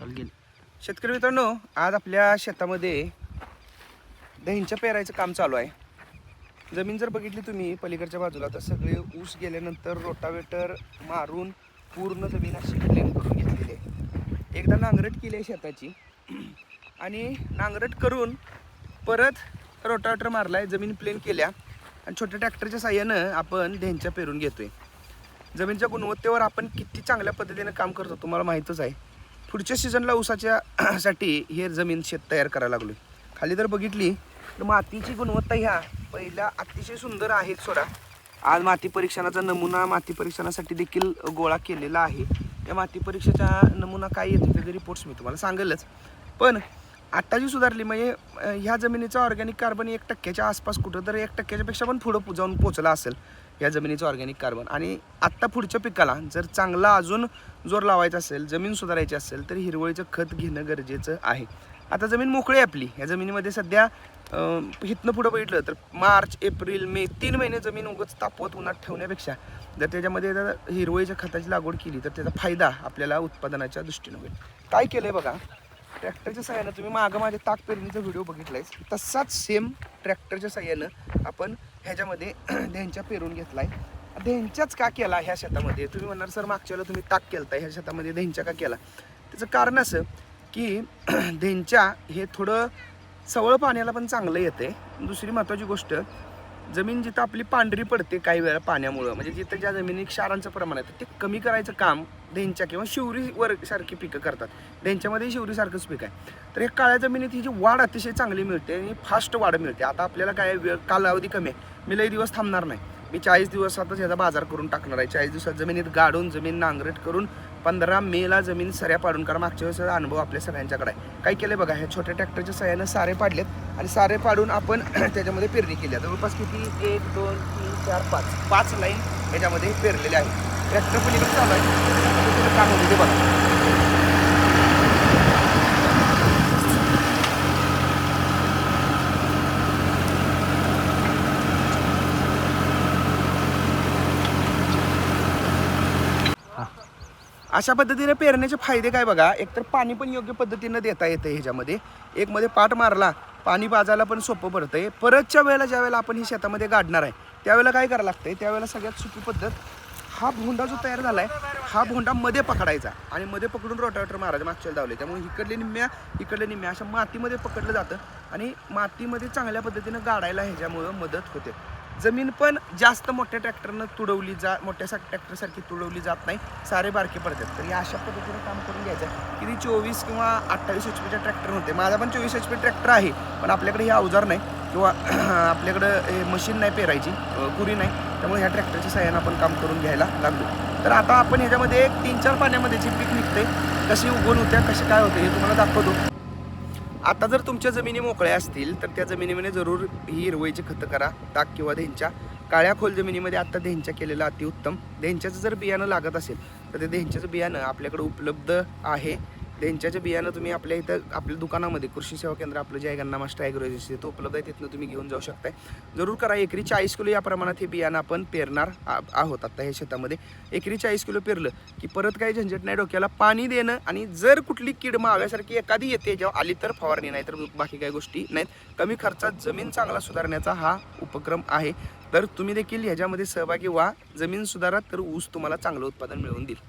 शेतकरी मित्रांनो, आज आपल्या शेतामध्ये दहींच्या पेरायचं काम चालू आहे. जमीन जर बघितली तुम्ही पलीकडच्या बाजूला तर सगळे ऊस गेल्यानंतर रोटावेटर मारून पूर्ण जमीन अशी प्लेन करून घेतलेली आहे. एकदा नांगरट केली आहे शेताची आणि नांगरट करून परत रोटावेटर मारलाय, जमीन प्लेन केल्या आणि छोट्या ट्रॅक्टरच्या साह्यानं आपण दहींच्या पेरून घेतोय. जमिनीच्या गुणवत्तेवर आपण किती चांगल्या पद्धतीने काम करतो तुम्हाला माहीतच आहे. पुढच्या सीझनला ऊसाच्या साठी हे जमीन शेत तयार करायला लागलो. खाली जर बघितली तर मातीची गुणवत्ता ह्या पहिला अतिशय सुंदर आहे. सोडा आज माती परीक्षणाचा नमुना माती परीक्षणासाठी देखील गोळा केलेला आहे. या माती परीक्षेचा नमुना काय येतो त्याचे रिपोर्ट्स मी तुम्हाला सांगेलच. पण आता जी सुधारली म्हणजे ह्या जमिनीचा ऑर्गॅनिक कार्बन 1% आसपास कुठं तर 1% पेक्षा पण पुढं जाऊन पोचला असेल या जमिनीचं ऑर्गॅनिक कार्बन. आणि आत्ता पुढच्या पिकाला जर चांगला अजून जोर लावायचा असेल, जमीन सुधारायची असेल तर हिरवळीचं खत घेणं गरजेचं आहे. आता जमीन मोकळी आहे आपली. या जमिनीमध्ये सध्या इथनं पुढं बघितलं तर मार्च, एप्रिल, मे 3 महिने जमीन उगाच तापवत उन्हात ठेवण्यापेक्षा जर त्याच्यामध्ये हिरवळीच्या खताची लागवड केली तर त्याचा फायदा आपल्याला उत्पादनाच्या दृष्टीनं होईल. काय केलंय बघा, ट्रॅक्टरच्या साह्यानं तुम्ही मागं माझ्या ताक पेरणीचा व्हिडिओ बघितलाय तसाच सेम ट्रॅक्टरच्या साह्यानं आपण ह्याच्यामध्ये दहींच्या पेरून घेतलाय. दहींच्याच का केला ह्या शेतामध्ये? तुम्ही म्हणणार सर मागच्या वेळेला तुम्ही ताक केलता, ह्या शेतामध्ये दहींच्या का केला? त्याचं कारण असं की दहींच्या हे थोडं सवळ पाण्याला पण चांगलं येते. दुसरी महत्त्वाची गोष्ट, जमीन जिथं आपली पांढरी पडते काही वेळा पाण्यामुळं, म्हणजे जिथं ज्या जमिनीत क्षारांचं प्रमाण आहे ते कमी करायचं काम दहींच्या किंवा शिवरीवर सारखी पिकं करतात. दहींच्यामध्ये शिवरीसारखंच पीक आहे. तर हे काळ्या जमिनीत ही जी वाढ अतिशय चांगली मिळते आणि फास्ट वाढ मिळते. आता आपल्याला काय वेळ कालावधी कमी आहे, मी लई दिवस थांबणार नाही. मी 40 दिवसातच ह्याचा बाजार करून टाकणार आहे. 40 दिवसात जमिनीत गाडून जमीन नांगरट करून 15 मेला जमीन सऱ्या पाडून, कारण मागच्या वेळेचा अनुभव आपल्या सगळ्यांच्याकडे आहे. काय केलं बघा, ह्या छोट्या ट्रॅक्टरच्या सहाय्यानं सारे पाडलेत आणि सारे पाडून आपण त्याच्यामध्ये पेरणी केली आहे. जवळपास किती 1 2 3 4 5 लाईन ह्याच्यामध्ये पेरलेले आहे. ट्रॅक्टर पलीकडे चालू आहे, काम होते ते बघा. अशा पद्धतीने पेरण्याचे फायदे काय बघा, एकतर पाणी पण योग्य पद्धतीनं देता येतं ह्याच्यामध्ये. एक मध्ये पाट मारला, पाणी पाजायला पण सोपं पडतंय. परतच्या वेळेला ज्या वेळेला आपण ही शेतामध्ये गाडणार आहे त्यावेळेला काय करायला लागतंय, त्यावेळेला सगळ्यात सोपी पद्धत, हा भोंडा जो तयार झाला आहे हा भोंडा मध्ये पकडायचा आणि मध्ये पकडून रोटावेटर मारायचं मागच्या धावले. त्यामुळे इकडले निम्म्या अशा मातीमध्ये पकडलं जातं आणि मातीमध्ये चांगल्या पद्धतीनं गाडायला ह्याच्यामुळं मदत होते. जमीन पण जास्त मोठ्या ट्रॅक्टरनं मोठ्या ट्रॅक्टरसारखी तुडवली जात नाही, सारे बारके पडतात. तर या अशा पद्धतीने काम करून घ्यायचं. किती 24 किंवा 28 HP ट्रॅक्टर होते. माझा पण 24 HP ट्रॅक्टर आहे, पण आपल्याकडे हे अवजार नाही किंवा आपल्याकडं मशीन नाही पेरायची, कुरी नाही. त्यामुळे ह्या ट्रॅक्टरच्या साह्यानं आपण काम करून घ्यायला लागलो. तर आता आपण ह्याच्यामध्ये 3-4 पाण्यामध्ये जे पीक निघते, कशी उगवण होत्या, कसे काय होते हे तुम्हाला दाखवतो. आता जर तुमच्या जमिनी मोकळ्या असतील तर त्या जमिनीमध्ये जरूर ही हिरवळीची खतं करा, ताक किंवा दहींच्या. काळ्या खोल जमिनीमध्ये आत्ता दहींच्या केलेलं अतिउत्तम. दहींच्याचं जर बियाणं लागत असेल तर ते दहींच्याचं बियाणं आपल्याकडे उपलब्ध आहे. दहींच्याचं बियाणं तुम्ही आपल्या इथं आपल्या दुकानामध्ये कृषी सेवा केंद्र आपलं जे आहे गन्ना मास्टर ॲग्रो एजन्सी तो उपलब्ध आहे, तिथनं तुम्ही घेऊन जाऊ शकताय. जरूर करा. एकरी 40 किलो या प्रमाणात हे बियाणं आपण पेरणार आहोत. आता हे शेतामध्ये एकरी 40 किलो पेरलं की परत काही झंझट नाही डोक्याला. पाणी देणं आणि जर कुठली कीड माव्यासारखी एखादी येते जेव्हा आली तर फवारणी, नाही तर बाकी काही गोष्टी नाहीत. कमी खर्चात जमीन चांगला सुधारण्याचा हा उपक्रम आहे. तर तुम्ही देखील ह्याच्यामध्ये सहभागी व्हा. जमीन सुधारा तर ऊस तुम्हाला चांगलं उत्पादन मिळवून देईल.